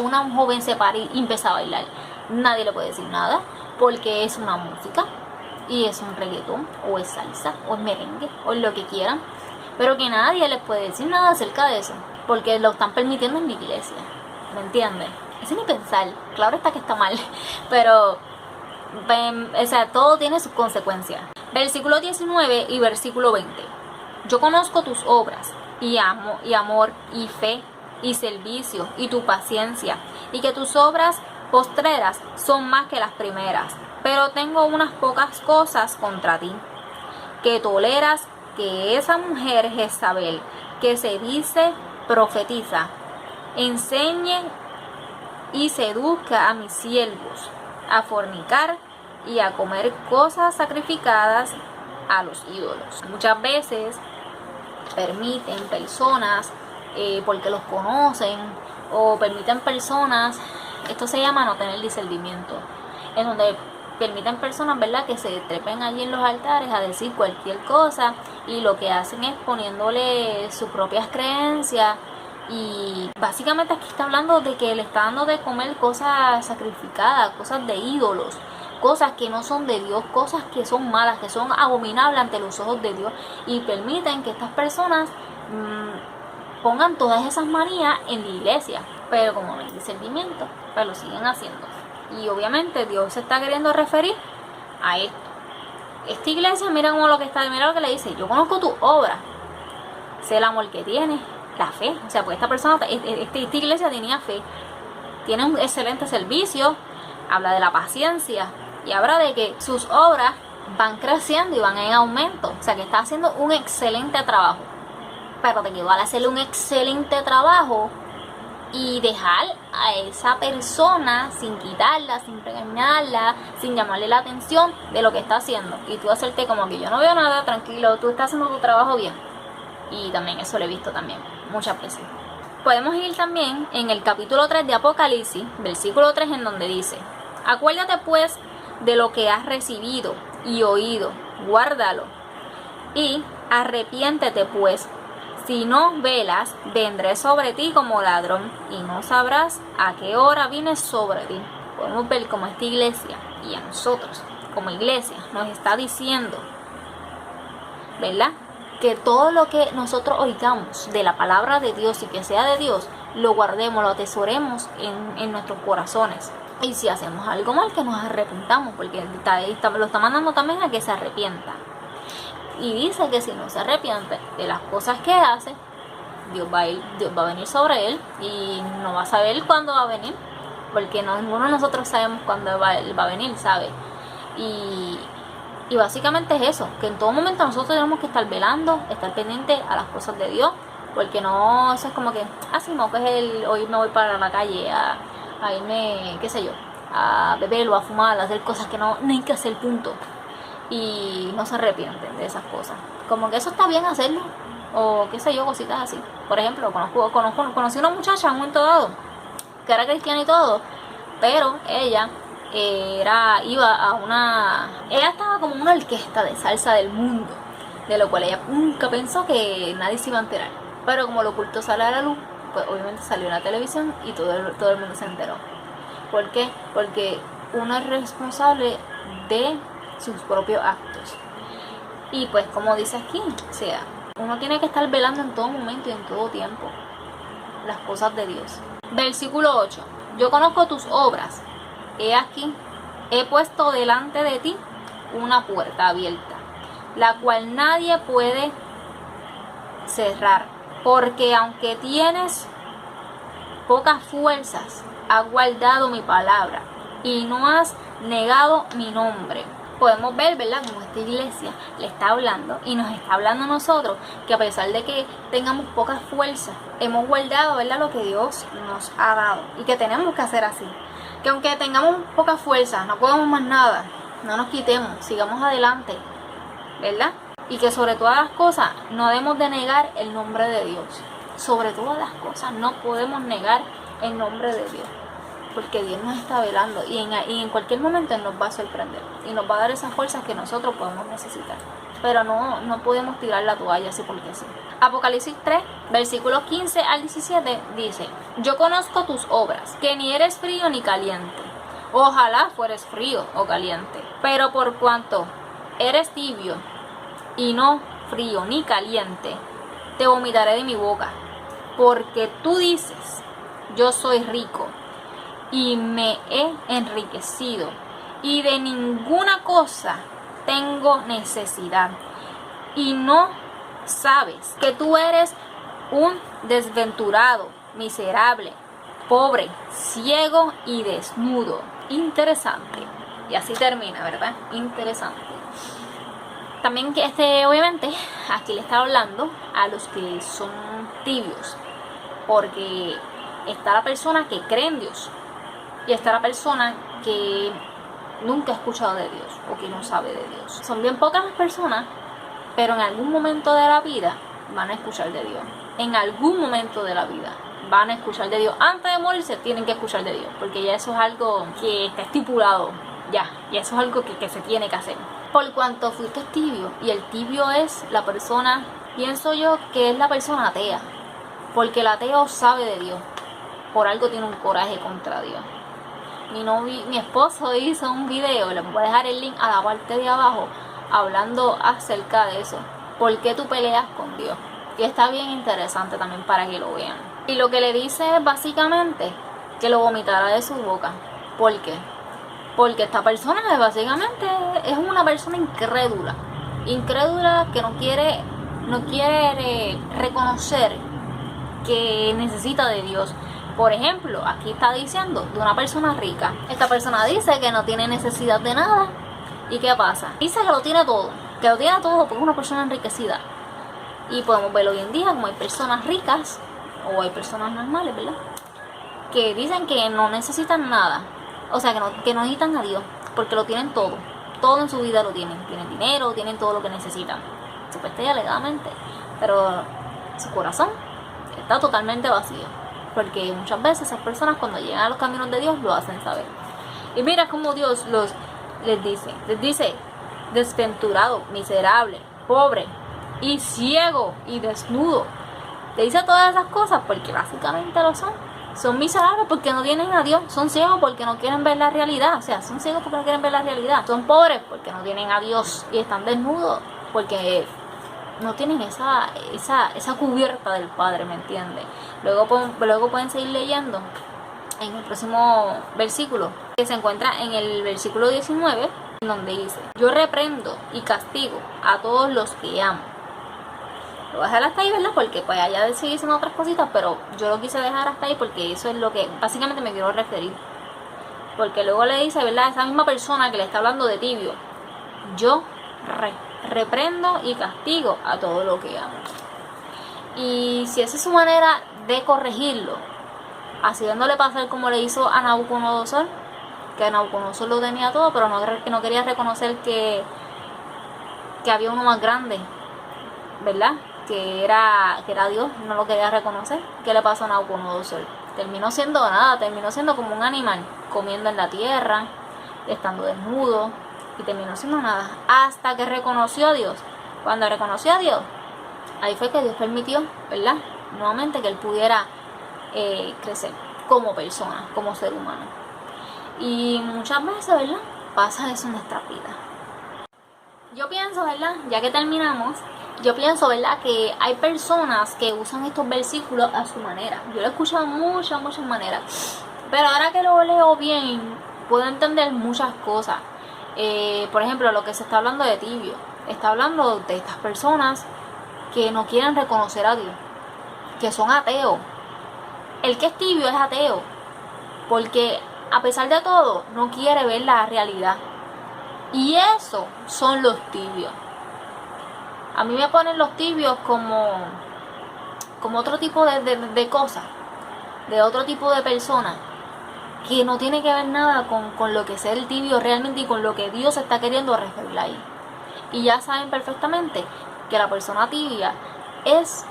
empieza a bailar, nadie le puede decir nada, porque es una música y es un reggaetón, o es salsa, o es merengue, o es lo que quieran. Pero que nadie les puede decir nada acerca de eso, porque lo están permitiendo en la iglesia. ¿Me entiendes? Ese es mi pensar. Claro está que está mal, pero todo tiene sus consecuencias. Versículo 19 y versículo 20. Yo conozco tus obras, y amor, y fe, y servicio, y tu paciencia, y que tus obras postreras son más que las primeras. Pero tengo unas pocas cosas contra ti, que toleras que esa mujer Jezabel, que se dice profetiza, enseñe y seduzca a mis siervos a fornicar y a comer cosas sacrificadas a los ídolos. Muchas veces permiten personas, porque los conocen, o permiten personas, esto se llama no tener discernimiento, en donde permiten personas, ¿verdad?, que se trepen allí en los altares a decir cualquier cosa, y lo que hacen es poniéndole sus propias creencias. Y básicamente aquí está hablando de que le está dando de comer cosas sacrificadas, cosas de ídolos, cosas que no son de Dios, cosas que son malas, que son abominables ante los ojos de Dios, y permiten que estas personas pongan todas esas manías en la iglesia. Pero como no hay discernimiento, pues lo siguen haciendo. Y obviamente Dios se está queriendo referir a esto. Esta iglesia, mira lo que le dice: yo conozco tu obra, sé el amor que tienes, la fe. O sea, pues esta iglesia tenía fe, tiene un excelente servicio, habla de la paciencia y habla de que sus obras van creciendo y van en aumento. O sea, que está haciendo un excelente trabajo. Pero te quedó al hacerle un excelente trabajo y dejar a esa persona sin quitarla, sin regañarla, sin llamarle la atención de lo que está haciendo, y tú hacerte como que yo no veo nada, tranquilo, tú estás haciendo tu trabajo bien. Y también eso lo he visto también muchas veces. Podemos ir también en el capítulo 3 de Apocalipsis, versículo 3, en donde dice: acuérdate pues de lo que has recibido y oído, guárdalo, y arrepiéntete pues. Si no velas, vendré sobre ti como ladrón, y no sabrás a qué hora vine sobre ti. Podemos ver cómo esta iglesia, y a nosotros como iglesia, nos está diciendo, ¿verdad?, que todo lo que nosotros oigamos de la palabra de Dios y que sea de Dios, lo guardemos, lo atesoremos en nuestros corazones. Y si hacemos algo mal, que nos arrepentamos, porque lo está mandando también a que se arrepienta. Y dice que si no se arrepiente de las cosas que hace, Dios va a venir sobre él, y no va a saber cuándo va a venir. porque ninguno de nosotros sabemos cuándo va a venir, ¿sabe? Y básicamente es eso, que en todo momento nosotros tenemos que estar velando, estar pendientes a las cosas de Dios, porque no, eso es como que, hoy me voy para la calle a irme, qué sé yo, a beber o a fumar, a hacer cosas que no hay que hacer, punto. Y no se arrepienten de esas cosas. Como que eso está bien hacerlo, o qué sé yo, cositas así. Por ejemplo, conocí una muchacha en un momento dado, que era cristiana y todo, pero ella ella estaba como en una orquesta de salsa del mundo, de lo cual ella nunca pensó que nadie se iba a enterar. Pero como lo ocultó sale a la luz, pues obviamente salió en la televisión y todo el mundo se enteró. ¿Por qué? Porque uno es responsable de sus propios actos. Y pues como dice aquí, o sea, uno tiene que estar velando en todo momento y en todo tiempo las cosas de Dios. Versículo 8. Yo conozco tus obras. He aquí, he puesto delante de ti una puerta abierta, la cual nadie puede cerrar, porque aunque tienes pocas fuerzas, has guardado mi palabra y no has negado mi nombre. Podemos ver, ¿verdad?, como esta iglesia le está hablando y nos está hablando a nosotros, que a pesar de que tengamos pocas fuerzas, hemos guardado, ¿verdad?, lo que Dios nos ha dado, y que tenemos que hacer así. Que aunque tengamos pocas fuerzas, no podemos más nada, no nos quitemos, sigamos adelante, ¿verdad? Y que sobre todas las cosas no debemos de negar el nombre de Dios. Sobre todas las cosas no podemos negar el nombre de Dios, porque Dios nos está velando y en cualquier momento Él nos va a sorprender y nos va a dar esas fuerzas que nosotros podemos necesitar. Pero no podemos tirar la toalla así porque sí. Apocalipsis 3, versículos 15 al 17 dice: yo conozco tus obras, que ni eres frío ni caliente. Ojalá fueres frío o caliente. Pero por cuanto eres tibio y no frío ni caliente, te vomitaré de mi boca. Porque tú dices: yo soy rico y me he enriquecido, y de ninguna cosa tengo necesidad, y no sabes que tú eres un desventurado, miserable, pobre, ciego y desnudo. Interesante. Y así termina, ¿verdad? Interesante. También que obviamente aquí le está hablando a los que son tibios, porque está la persona que cree en Dios y está la persona que nunca ha escuchado de Dios o que no sabe de Dios. Son bien pocas las personas, pero en algún momento de la vida van a escuchar de Dios. En algún momento de la vida van a escuchar de Dios. Antes de morirse tienen que escuchar de Dios, porque ya eso es algo que está estipulado, ya eso es algo que se tiene que hacer. Por cuanto fuiste tibio, y el tibio es la persona, pienso yo que es la persona atea, porque el ateo sabe de Dios, por algo tiene un coraje contra Dios. Mi esposo hizo un video, le voy a dejar el link a la parte de abajo, hablando acerca de eso. ¿Por qué tú peleas con Dios? Y está bien interesante también para que lo vean. Y lo que le dice es básicamente que lo vomitará de su boca. ¿Por qué? Porque esta persona básicamente es una persona incrédula. Incrédula que no quiere reconocer que necesita de Dios. Por ejemplo, aquí está diciendo de una persona rica. Esta persona dice que no tiene necesidad de nada. ¿Y qué pasa? Dice que lo tiene todo. Que lo tiene todo porque es una persona enriquecida. Y podemos ver hoy en día como hay personas ricas, o hay personas normales, ¿verdad?, que dicen que no necesitan nada. O sea, que no necesitan a Dios, porque lo tienen todo. Todo en su vida lo tienen. Tienen dinero, tienen todo lo que necesitan, supuestamente alegadamente. Pero su corazón está totalmente vacío. Porque muchas veces esas personas cuando llegan a los caminos de Dios lo hacen saber. Y mira cómo Dios les dice desventurado, miserable, pobre y ciego y desnudo. Le dice todas esas cosas porque básicamente lo son. Son miserables porque no tienen a Dios. Son ciegos porque no quieren ver la realidad. O sea, son ciegos porque no quieren ver la realidad. Son pobres porque no tienen a Dios. Y están desnudos porque no tienen esa cubierta del Padre, ¿me entiendes? Luego pueden seguir leyendo en el próximo versículo, que se encuentra en el versículo 19, donde dice: yo reprendo y castigo a todos los que amo. Lo voy a dejar hasta ahí, ¿verdad? Porque pues allá sigue diciendo otras cositas, pero yo lo quise dejar hasta ahí porque eso es lo que básicamente me quiero referir. Porque luego le dice, ¿verdad? Esa misma persona que le está hablando de tibio, yo reprendo y castigo a todo lo que amo. Y si esa es su manera de corregirlo, haciéndole pasar como le hizo a Nabucodonosor, que Nabucodonosor lo tenía todo, pero no quería reconocer que había uno más grande, ¿verdad? Que era Dios, no lo quería reconocer. ¿Qué le pasó a Nabucodonosor? Terminó siendo nada, terminó siendo como un animal, comiendo en la tierra, estando desnudo, y terminó siendo nada, hasta que reconoció a Dios. Cuando reconoció a Dios, ahí fue que Dios permitió, ¿verdad? Nuevamente que él pudiera crecer como persona, como ser humano. Y muchas veces, ¿verdad? Pasa eso en nuestra vida. Yo pienso, ¿verdad? Ya que terminamos, yo pienso, ¿verdad? Que hay personas que usan estos versículos a su manera. Yo lo he escuchado muchas maneras. Pero ahora que lo leo bien, puedo entender muchas cosas. Por ejemplo, lo que se está hablando de tibio. Está hablando de estas personas que no quieren reconocer a Dios, que son ateos. El que es tibio es ateo, porque a pesar de todo no quiere ver la realidad. Y eso son los tibios. A mí me ponen los tibios como otro tipo de cosas, de otro tipo de personas, que no tiene que ver nada con lo que es el tibio realmente y con lo que Dios está queriendo revelar ahí. Y ya saben perfectamente que la persona tibia es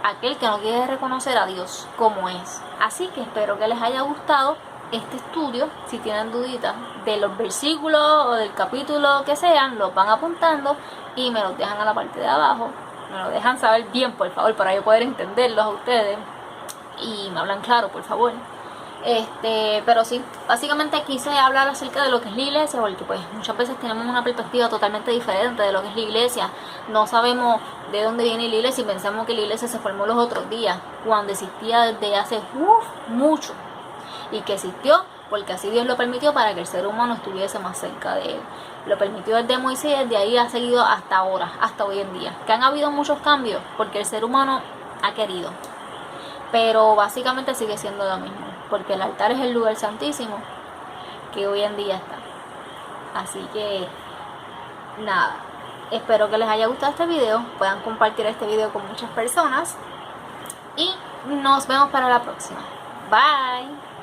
aquel que no quiere reconocer a Dios como es. Así que espero que les haya gustado este estudio. Si tienen duditas de los versículos o del capítulo que sean, los van apuntando y me los dejan a la parte de abajo. Me lo dejan saber bien, por favor, para yo poder entenderlos a ustedes. Y me hablan claro, por favor. Pero sí, básicamente quise hablar acerca de lo que es la iglesia, porque pues muchas veces tenemos una perspectiva totalmente diferente de lo que es la iglesia. No sabemos de dónde viene la iglesia y pensamos que la iglesia se formó los otros días, cuando existía desde hace mucho, y que existió porque así Dios lo permitió para que el ser humano estuviese más cerca de él. Lo permitió desde Moisés y desde ahí ha seguido hasta ahora, hasta hoy en día. Que han habido muchos cambios porque el ser humano ha querido, pero básicamente sigue siendo lo mismo, porque el altar es el lugar santísimo que hoy en día está. Así que nada, espero que les haya gustado este video, puedan compartir este video con muchas personas y nos vemos para la próxima. Bye.